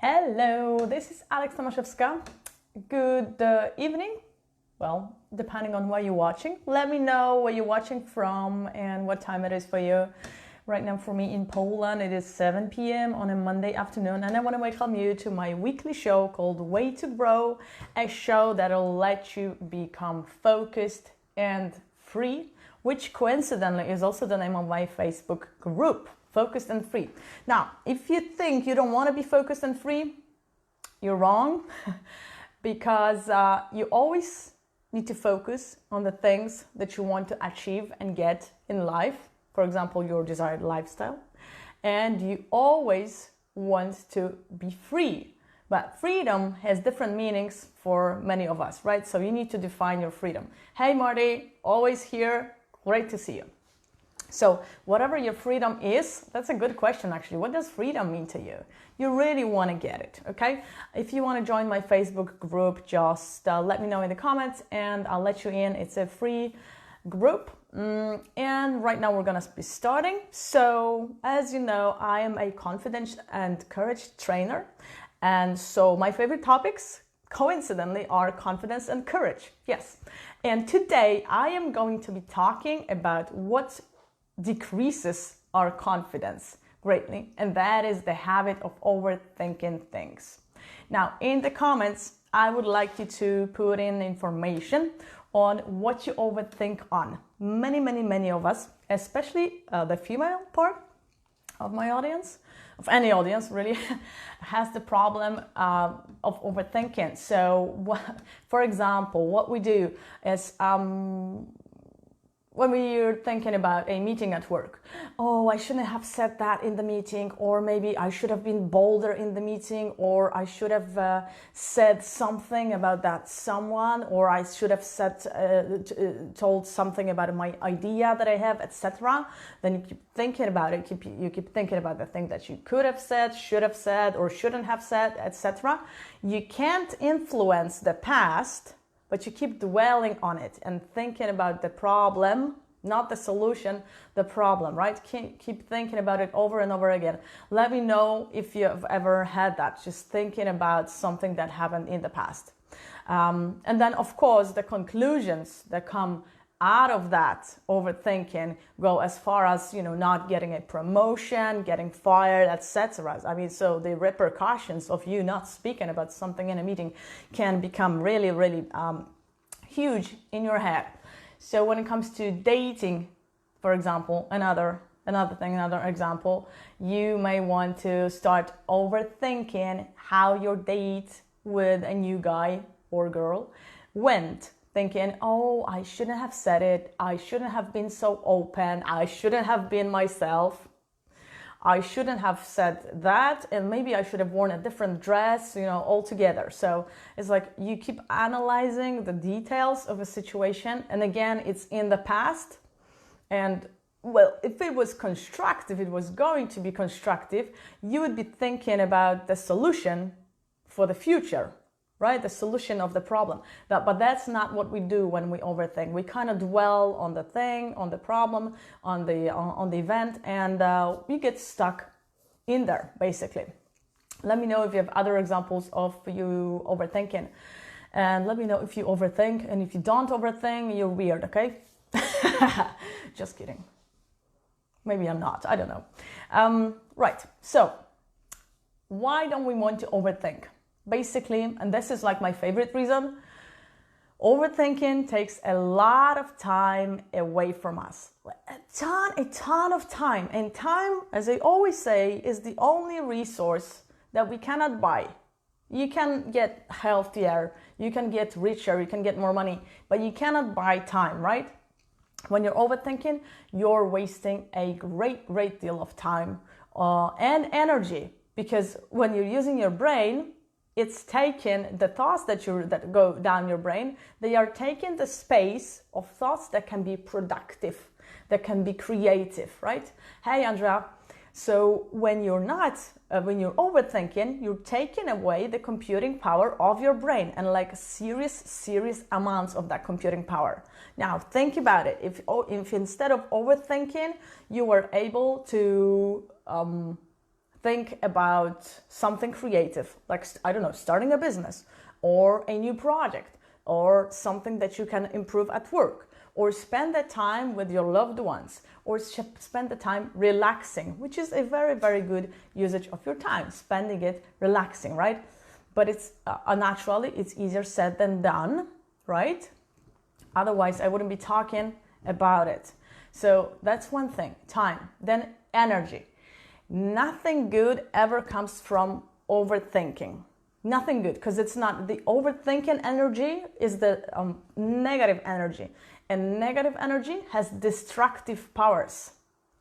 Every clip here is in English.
Hello, this is Alex Tomaszewska. Good evening. Well, depending on where you're watching. Let me know where you're watching from and what time it is for you. Right now for me in Poland, it is 7 p.m. on a Monday afternoon, and I want to welcome you to my weekly show called Way to Grow, a show that'll let you become focused and free, which coincidentally is also the name of my Facebook group. Focused and free. Now, if you think you don't want to be focused and free, you're wrong because you always need to focus on the things that you want to achieve and get in life. For example, your desired lifestyle. And you always want to be free. But freedom has different meanings for many of us, right? So you need to define your freedom. Hey, Marty, always here. Great to see you. So whatever your freedom is, that's a good question actually. What does freedom mean to you? You really want to get it, okay? If you want to join my Facebook group, just let me know in the comments and I'll let you in. It's a free group. And right now we're going to be starting. So as you know, I am a confidence and courage trainer. And so my favorite topics, coincidentally, are confidence and courage. Yes. And today I am going to be talking about what decreases our confidence greatly, and that is the habit of overthinking things. Now, in the comments, I would like you to put in information on what you overthink on. Many of us, especially the female part of my audience, of any audience really, has the problem of overthinking. So, for example, what we do is when we're thinking about a meeting at work, oh, I shouldn't have said that in the meeting, or maybe I should have been bolder in the meeting, or I should have said something about that someone, or I should have told something about my idea that I have, etc. Then you keep thinking about it, you keep thinking about the thing that you could have said, should have said, or shouldn't have said, etc. You can't influence the past, but you keep dwelling on it and thinking about the problem, not the solution, the problem, right? Keep thinking about it over and over again. Let me know if you've ever had that, just thinking about something that happened in the past. And then, of course, the conclusions that come out of that overthinking go as far as, not getting a promotion, getting fired, etc. I mean, so the repercussions of you not speaking about something in a meeting can become really huge in your head. So when it comes to dating, for example, another example, you may want to start overthinking how your date with a new guy or girl went. Thinking, oh, I shouldn't have said it. I shouldn't have been so open. I shouldn't have been myself. I shouldn't have said that. And maybe I should have worn a different dress, altogether. So it's like you keep analyzing the details of a situation. And again, it's in the past. And well, if it was constructive, it was going to be constructive, you would be thinking about the solution for the future. Right? The solution of the problem. But that's not what we do when we overthink. We kind of dwell on the thing, on the problem, on the event, and we get stuck in there, basically. Let me know if you have other examples of you overthinking. And let me know if you overthink, and if you don't overthink, you're weird, okay? Just kidding. Maybe I'm not, I don't know. Right, so why don't we want to overthink? Basically, and this is like my favorite reason, overthinking takes a lot of time away from us. A ton of time. And time, as I always say, is the only resource that we cannot buy. You can get healthier, you can get richer, you can get more money, but you cannot buy time, right? When you're overthinking, you're wasting a great deal of time and energy, because when you're using your brain, it's taking the thoughts that go down your brain, they are taking the space of thoughts that can be productive, that can be creative, right? Hey, Andrea. So when you're overthinking, you're taking away the computing power of your brain, and like serious amounts of that computing power. Now think about it. If instead of overthinking, you were able to think about something creative, like, I don't know, starting a business or a new project or something that you can improve at work, or spend the time with your loved ones, or spend the time relaxing, which is a very, very good usage of your time, spending it relaxing, right? But it's naturally, it's easier said than done, right? Otherwise, I wouldn't be talking about it. So that's one thing, time. Then energy. Nothing good ever comes from overthinking. Nothing good, because it's not. The overthinking energy is the negative energy. And negative energy has destructive powers,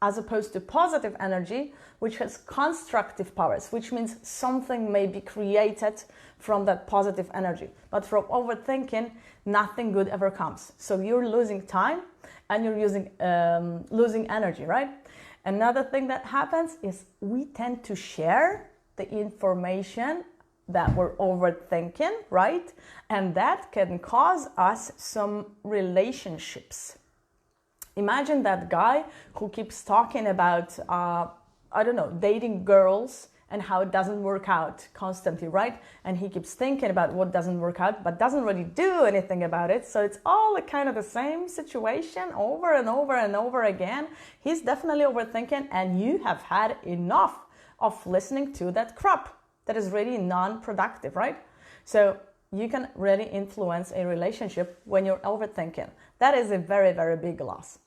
as opposed to positive energy, which has constructive powers, which means something may be created from that positive energy. But from overthinking, nothing good ever comes. So you're losing time and you're losing energy, right? Another thing that happens is we tend to share the information that we're overthinking, right? And that can cause us some relationships. Imagine that guy who keeps talking about, I don't know, dating girls and how it doesn't work out constantly, right? And he keeps thinking about what doesn't work out, but doesn't really do anything about it. So it's all kind of the same situation over and over and over again. He's definitely overthinking, and you have had enough of listening to that crap that is really non-productive, right? So you can really influence a relationship when you're overthinking. That is a very, very big loss.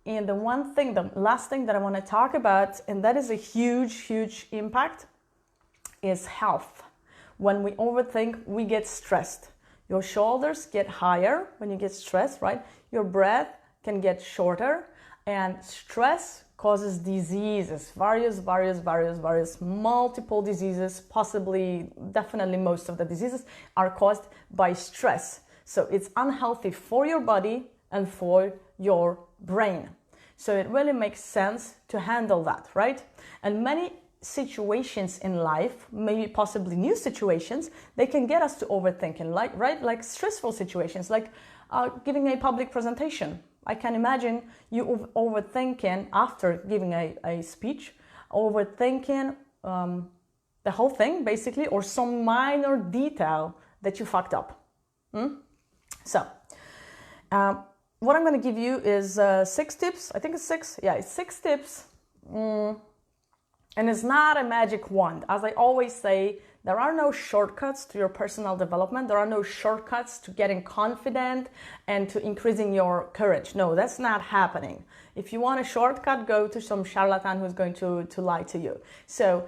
And the last thing that I want to talk about, and that is a huge, huge impact, is health. When we overthink, we get stressed. Your shoulders get higher when you get stressed, right? Your breath can get shorter, and stress causes diseases, various multiple diseases, possibly, definitely most of the diseases are caused by stress. So it's unhealthy for your body and for your brain. So it really makes sense to handle that, right? And many situations in life, maybe possibly new situations, they can get us to overthinking, like stressful situations, like giving a public presentation. I can imagine you overthinking after giving a speech, overthinking the whole thing, basically, or some minor detail that you fucked up. So, what I'm going to give you is 6 tips. I think it's 6. Yeah, it's 6 tips. And it's not a magic wand. As I always say, there are no shortcuts to your personal development. There are no shortcuts to getting confident and to increasing your courage. No, that's not happening. If you want a shortcut, go to some charlatan who's going to lie to you. So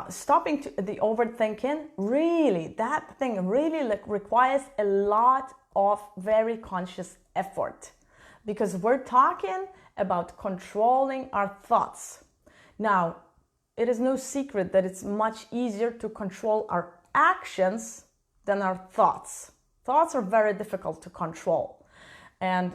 stopping the overthinking, really, that thing really requires a lot of very conscious effort, because we're talking about controlling our thoughts. Now, it is no secret that it's much easier to control our actions than our thoughts. Thoughts are very difficult to control. And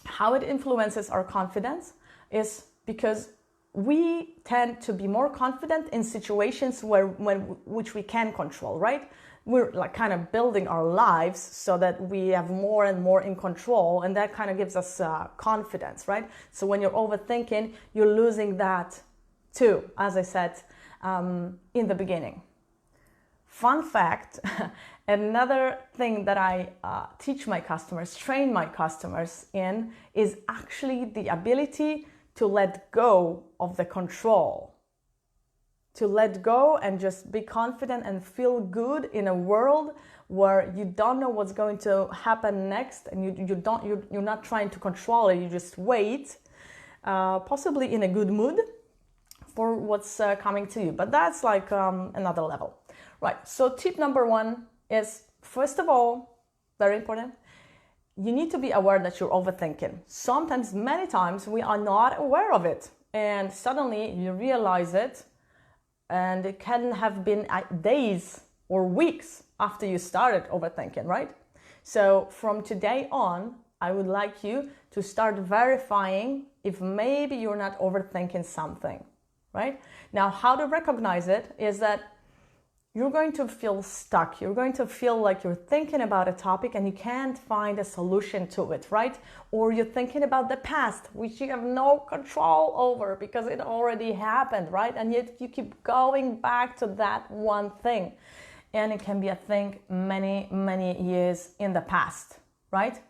how it influences our confidence is because we tend to be more confident in situations which we can control, right? We're like kind of building our lives so that we have more and more in control, and that kind of gives us confidence, right? So when you're overthinking, you're losing that too, as I said in the beginning. Fun fact, another thing that I teach my customers, train my customers in, is actually the ability to let go of the control. To let go and just be confident and feel good in a world where you don't know what's going to happen next, and you're not trying to control it, you just wait, possibly in a good mood for what's coming to you. But that's like another level. Right, so tip number 1 is, first of all, very important, you need to be aware that you're overthinking. Sometimes, many times, we are not aware of it, and suddenly you realize it, and it can have been days or weeks after you started overthinking, right? So from today on, I would like you to start verifying if maybe you're not overthinking something, right? Now, how to recognize it is that you're going to feel stuck. You're going to feel like you're thinking about a topic and you can't find a solution to it, right? Or you're thinking about the past, which you have no control over because it already happened, right? And yet you keep going back to that one thing. And it can be a thing many, many years in the past, right?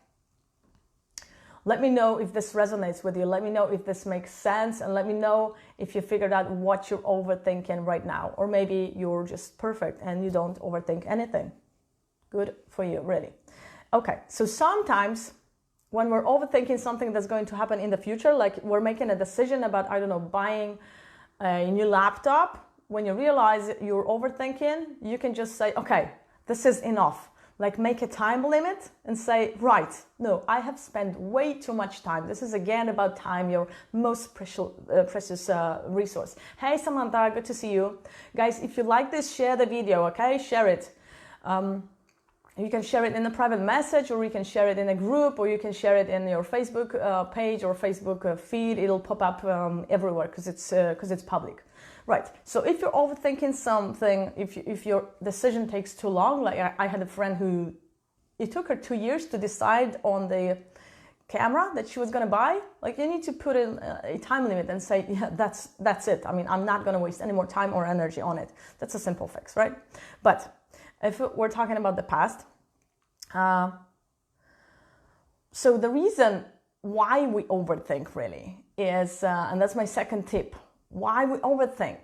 Let me know if this resonates with you. Let me know if this makes sense, and let me know if you figured out what you're overthinking right now. Or maybe you're just perfect and you don't overthink anything. Good for you, really. Okay, so sometimes when we're overthinking something that's going to happen in the future, like we're making a decision about, I don't know, buying a new laptop, when you realize you're overthinking, you can just say, okay, this is enough. Like make a time limit and say, right, no, I have spent way too much time. This is again about time, your most precious resource. Hey, Samantha, good to see you. Guys, if you like this, share the video, okay? Share it. You can share it in a private message, or you can share it in a group, or you can share it in your Facebook page or Facebook feed. It'll pop up everywhere because it's public. Right, so if you're overthinking something, if your decision takes too long, like I had a friend who, it took her 2 years to decide on the camera that she was going to buy. Like you need to put in a time limit and say, yeah, that's it. I mean, I'm not going to waste any more time or energy on it. That's a simple fix, right? But if we're talking about the past, so the reason why we overthink really is, and that's my second tip, why we overthink,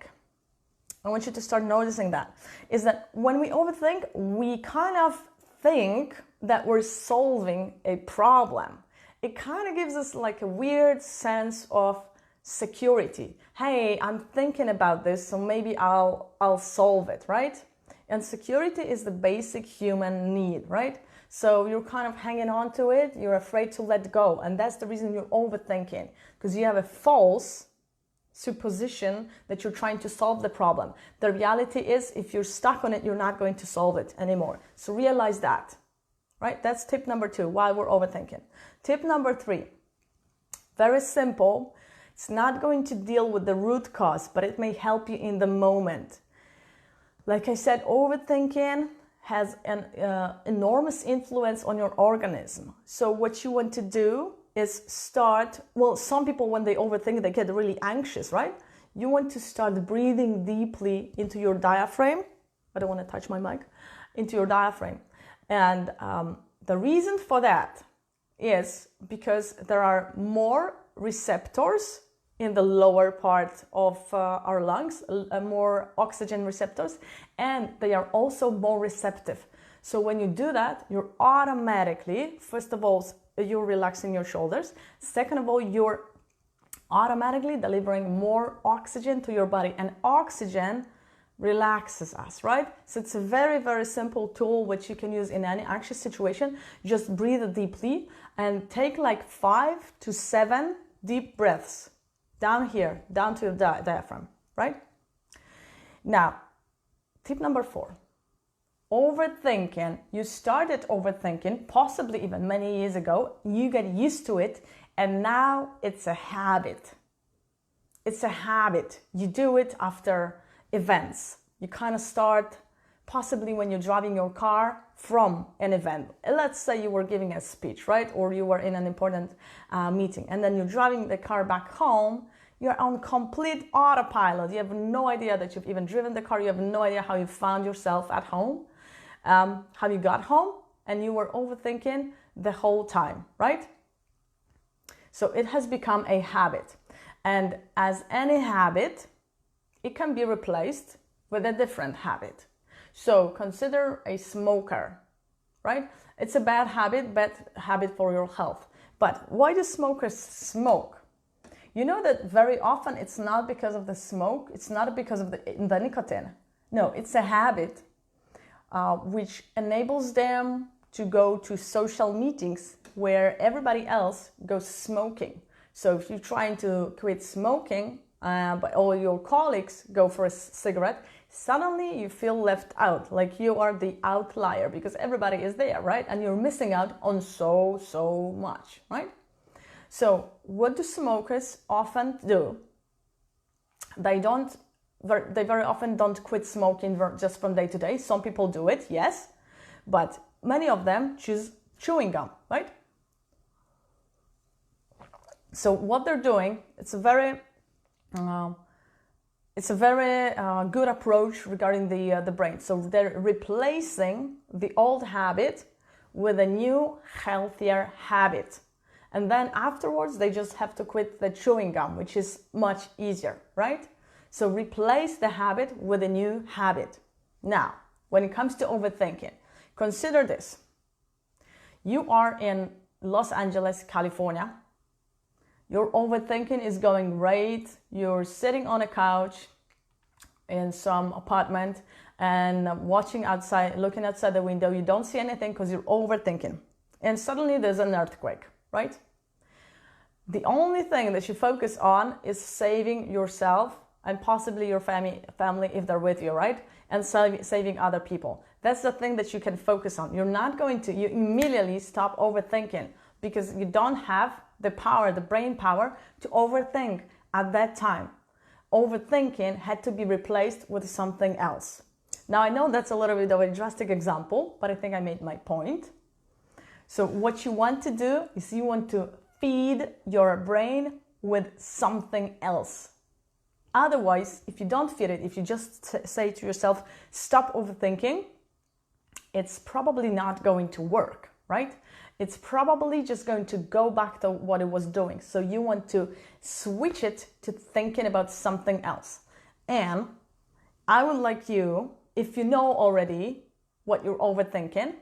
I want you to start noticing that, is that when we overthink, we kind of think that we're solving a problem. It kind of gives us like a weird sense of security. Hey, I'm thinking about this, so maybe I'll solve it, right? And security is the basic human need, right? So you're kind of hanging on to it, you're afraid to let go, and that's the reason you're overthinking, because you have a false supposition that you're trying to solve the problem. The reality is, if you're stuck on it, you're not going to solve it anymore. So realize that, right? That's tip number 2, why we're overthinking. Tip number 3, very simple. It's not going to deal with the root cause, but it may help you in the moment. Like I said, overthinking has an enormous influence on your organism. So what you want to do is start, well, some people when they overthink, they get really anxious, right? You want to start breathing deeply into your diaphragm. I don't want to touch my mic. Into your diaphragm. And the reason for that is because there are more receptors in the lower part of our lungs, more oxygen receptors, and they are also more receptive. So when you do that, you're automatically, first of all, you're relaxing your shoulders. Second of all, you're automatically delivering more oxygen to your body, and oxygen relaxes us, right? So it's a very, very simple tool which you can use in any anxious situation. Just breathe deeply and take like 5 to 7 deep breaths down here, down to your diaphragm, right? Now, tip number 4. Overthinking. You started overthinking possibly even many years ago. You get used to it, and now it's a habit. It's a habit. You do it after events. You kind of start possibly when you're driving your car from an event. Let's say you were giving a speech, right? Or you were in an important meeting, and then you're driving the car back home. You're on complete autopilot. You have no idea that you've even driven the car. You have no idea how you found yourself at home, how you got home, and you were overthinking the whole time, right? So it has become a habit. And as any habit, it can be replaced with a different habit. So consider a smoker, right? It's a bad habit for your health. But why do smokers smoke? You know that very often it's not because of the smoke, it's not because of the nicotine. No, it's a habit which enables them to go to social meetings where everybody else goes smoking. So if you're trying to quit smoking, but all your colleagues go for a cigarette, suddenly you feel left out, like you are the outlier because everybody is there, right? And you're missing out on so much, right? So what do smokers often do? They don't they very often don't quit smoking just from day to day. Some people do it, yes, but many of them choose chewing gum, right? So what they're doing, it's a very good approach regarding the brain. So they're replacing the old habit with a new, healthier habit. And then afterwards, they just have to quit the chewing gum, which is much easier, right? So replace the habit with a new habit. Now, when it comes to overthinking, consider this. You are in Los Angeles, California. Your overthinking is going great. You're sitting on a couch in some apartment and watching outside, looking outside the window. You don't see anything because you're overthinking. And suddenly there's an earthquake, right? The only thing that you focus on is saving yourself and possibly your family if they're with you, right? And saving other people. That's the thing that you can focus on. You immediately stop overthinking because you don't have the power, the brain power to overthink at that time. Overthinking had to be replaced with something else. Now I know that's a little bit of a drastic example, but I think I made my point. So what you want to do is you want to feed your brain with something else. Otherwise, if you don't feed it, if you just say to yourself, stop overthinking, it's probably not going to work, right? It's probably just going to go back to what it was doing. So you want to switch it to thinking about something else. And I would like you, if you know already what you're overthinking,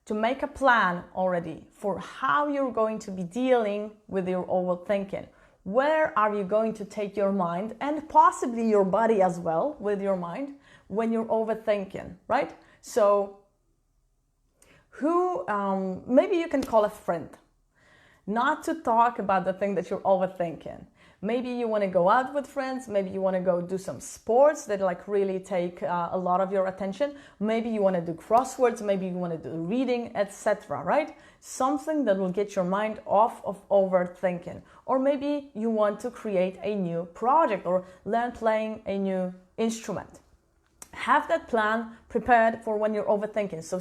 to make a plan already for how you're going to be dealing with your overthinking. Where are you going to take your mind and possibly your body as well with your mind when you're overthinking, right? So maybe you can call a friend, not to talk about the thing that you're overthinking. Maybe you want to go out with friends. Maybe you want to go do some sports that like really take a lot of your attention. Maybe you want to do crosswords. Maybe you want to do reading, etc. Right? Something that will get your mind off of overthinking. Or maybe you want to create a new project or learn playing a new instrument. Have that plan prepared for when you're overthinking. So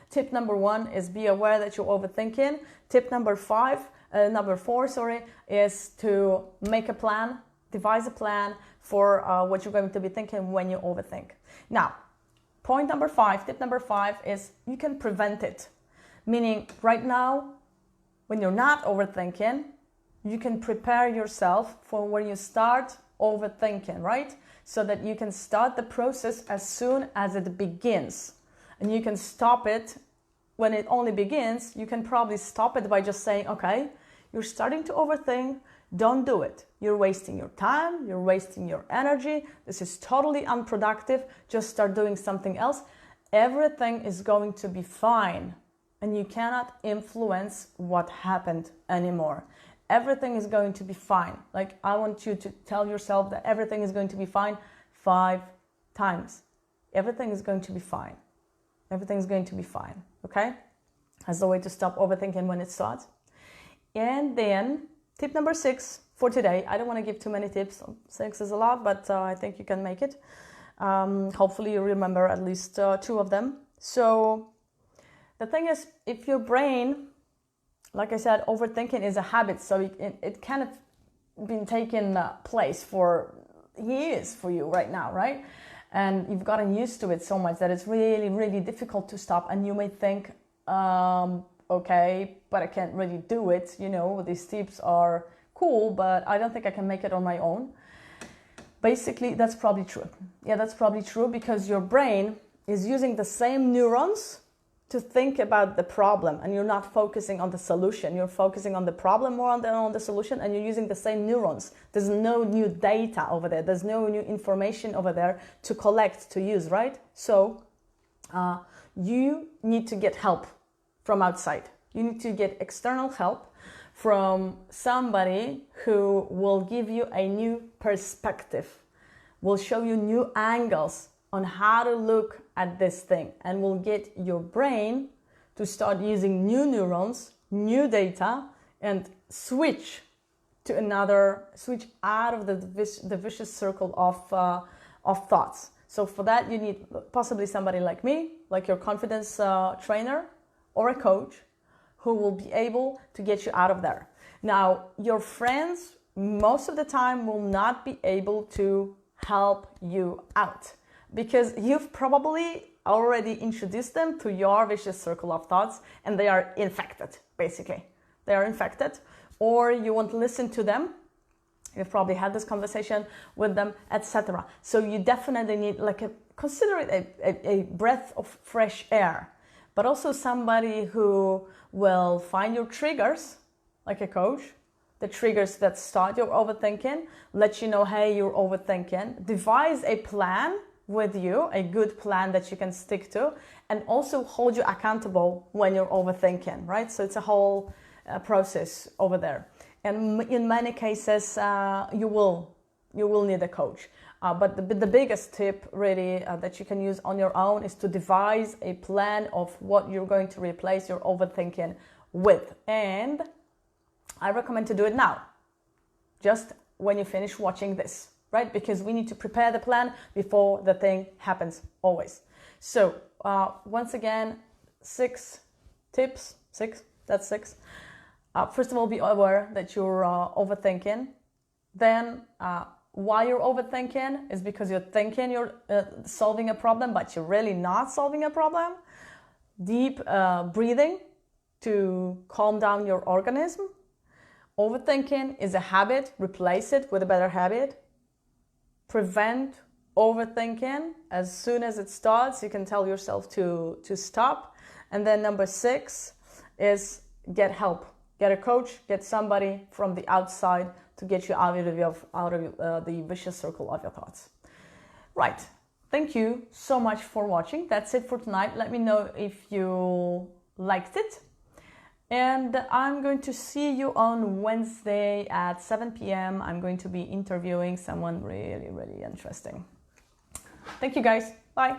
tip number one is be aware that you're overthinking. Tip number four, is to make a plan, devise a plan for what you're going to be thinking when you overthink. Now, tip number five is you can prevent it. Meaning right now, when you're not overthinking, you can prepare yourself for when you start overthinking, right? So that you can start the process as soon as it begins. And you can stop it when it only begins. You can probably stop it by just saying, okay, you're starting to overthink, don't do it. You're wasting your time, you're wasting your energy. This is totally unproductive. Just start doing something else. Everything is going to be fine. And you cannot influence what happened anymore. Everything is going to be fine. Like, I want you to tell yourself that everything is going to be fine 5 times. Everything is going to be fine. Everything is going to be fine, okay? As a way to stop overthinking when it starts. And then tip number 6 for today. I don't want to give too many tips. 6 is a lot, but I think you can make it. Hopefully you remember at least 2 of them. So the thing is, if your brain, like I said, overthinking is a habit, so it kind of been taking place for years for you right now, right? And you've gotten used to it so much that it's really, really difficult to stop. And you may think, okay, but I can't really do it. You know, these tips are cool, but I don't think I can make it on my own. Basically, that's probably true. Yeah, that's probably true because your brain is using the same neurons to think about the problem, and you're not focusing on the solution. You're focusing on the problem more on the solution, and you're using the same neurons. There's no new data over there. There's no new information over there to collect, to use, right? So you need to get help from outside. You need to get external help from somebody who will give you a new perspective, will show you new angles on how to look at this thing, and will get your brain to start using new neurons, new data, and switch to another, switch out of the vicious circle of thoughts. So for that, you need possibly somebody like me, like your confidence trainer or a coach, who will be able to get you out of there. Now, your friends most of the time will not be able to help you out because you've probably already introduced them to your vicious circle of thoughts and they are infected, basically. They are infected, or you won't listen to them. You've probably had this conversation with them, etc. So you definitely need consider it a breath of fresh air, but also somebody who will find your triggers, like a coach, the triggers that start your overthinking, let you know, hey, you're overthinking, devise a plan with you, a good plan that you can stick to, and also hold you accountable when you're overthinking, right? So it's a whole process over there. And in many cases, you will need a coach. But the biggest tip really that you can use on your own is to devise a plan of what you're going to replace your overthinking with. And I recommend to do it now, just when you finish watching this, right? Because we need to prepare the plan before the thing happens, always. So once again, 6 tips, 6, that's 6. First of all, be aware that you're overthinking. Then why you're overthinking is because you're thinking you're solving a problem, but you're really not solving a problem. Deep breathing to calm down your organism. Overthinking is a habit, replace it with a better habit. Prevent overthinking. As soon as it starts, you can tell yourself to stop. And then number 6 is get help. Get a coach, get somebody from the outside to get you out of the vicious circle of your thoughts. Right. Thank you so much for watching. That's it for tonight. Let me know if you liked it. And I'm going to see you on Wednesday at 7 p.m. I'm going to be interviewing someone really, really interesting. Thank you, guys. Bye.